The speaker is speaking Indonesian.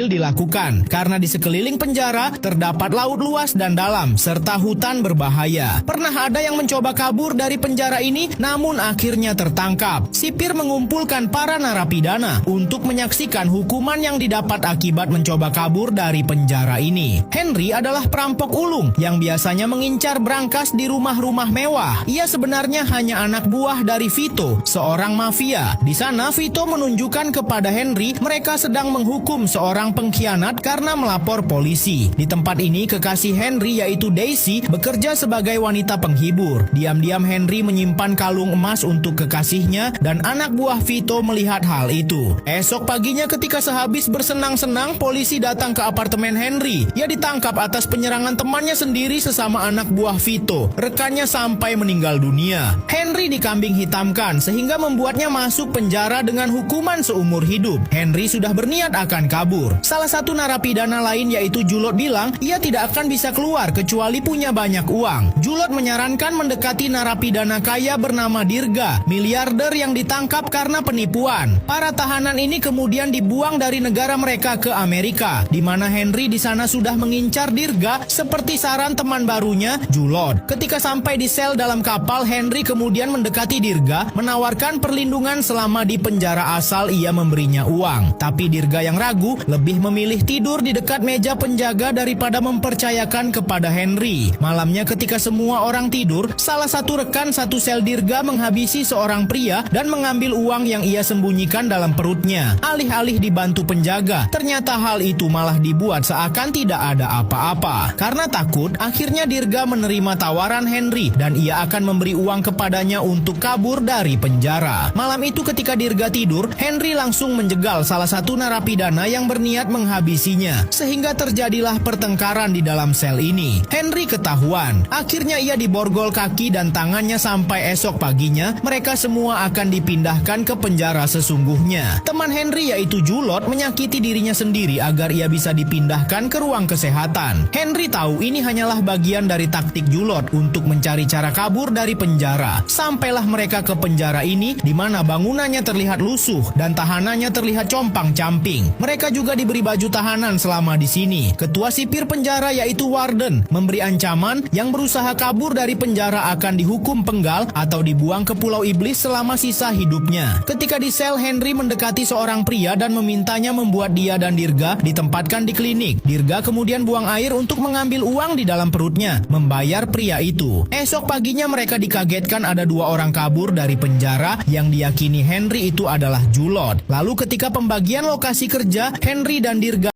dilakukan karena di sekeliling penjara terdapat laut luas dan dalam serta hutan berbahaya. Pernah ada yang mencoba kabur dari penjara ini namun akhirnya tertangkap. Sipir mengumpulkan para narapidana untuk menyaksikan hukuman yang didapat akibat mencoba kabur dari penjara ini. Henry adalah perampok ulung yang biasanya mengincar brankas di rumah-rumah mewah. Ia sebenarnya hanya anak buah dari Vito, seorang mafia. Di sana Vito menunjukkan kepada Henry mereka sedang menghukum seorang pengkhianat karena melapor polisi. Di tempat ini kekasih Henry yaitu Daisy bekerja sebagai wanita penghibur. Diam-diam Henry menyimpan kalung emas untuk kekasihnya dan anak buah Vito melihat hal itu. Esok paginya ketika sehabis bersenang-senang, polisi datang ke apartemen Henry. Ia ditangkap atas penyerangan temannya sendiri sesama anak buah Vito. Rekannya sampai meninggal dunia. Henry dikambing hitamkan sehingga membuatnya masuk penjara dengan hukuman seumur hidup. Henry sudah berniat akan kabur. Salah satu narapidana lain yaitu Julot bilang ia tidak akan bisa keluar kecuali punya banyak uang. Julot menyarankan mendekati narapidana kaya bernama Dirga, miliarder yang ditangkap karena penipuan. Para tahanan ini kemudian dibuang dari negara mereka ke Amerika, di mana Henry di sana sudah mengincar Dirga seperti saran teman barunya, Julot. Ketika sampai di sel dalam kapal, Henry kemudian mendekati Dirga, menawarkan perlindungan selama di penjara asal ia memberinya uang. Tapi Dirga yang ragu lebih memilih tidur di dekat meja penjaga daripada mempercayakan kepada Henry. Malamnya ketika semua orang tidur, salah satu rekan satu sel Dirga menghabisi seorang pria dan mengambil uang yang ia sembunyikan dalam perutnya. Alih-alih dibantu penjaga, ternyata hal itu malah dibuat seakan tidak ada apa-apa. Karena takut, akhirnya Dirga menerima tawaran Henry dan ia akan memberi uang kepadanya untuk kabur dari penjara. Malam itu ketika Dirga tidur, Henry langsung menjegal salah satu narapidana yang berniat menghabisinya, sehingga terjadilah pertengkaran di dalam sel ini. Henry ketahuan. Akhirnya ia diborgol kaki dan tangannya sampai esok paginya mereka semua akan dipindahkan ke penjara sesungguhnya. Teman Henry yaitu Julot menyakiti dirinya sendiri agar ia bisa dipindahkan ke ruang kesehatan. Henry tahu ini hanyalah bagian dari taktik Julot untuk mencari cara kabur dari penjara. Sampailah mereka ke penjara ini di mana bangunannya terlihat lusuh dan tahanannya terlihat compang-camping. Mereka juga diberi baju tahanan selama di sini. Ketua sipir penjara yaitu Warden memberi ancaman yang berusaha kabur dari penjara akan dihukum penggal atau dibuang ke Pulau Iblis selama sisa hidupnya. Ketika di sel, Henry mendekati seorang pria dan memintanya membuat dia dan Dirga ditempatkan di klinik. Dirga kemudian buang air untuk mengambil uang di dalam perutnya, membayar pria itu. Esok paginya mereka dikagetkan ada dua orang kabur dari penjara yang diyakini Henry itu adalah Julot. Lalu ketika pembagian lokasi kerja, Henry dan Dirga